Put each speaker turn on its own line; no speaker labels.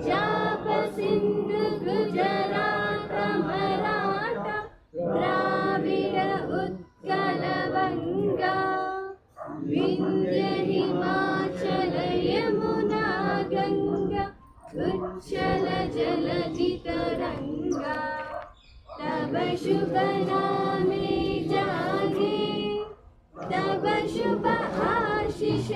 पंजाब सिंध गुजरात मराठा द्राविड उत्कल गंगा विंध्य हिमाचल यमुना गंगा उच्चल जलधि तरंगा तब शुभ नामे जागे तब शुभ आशीष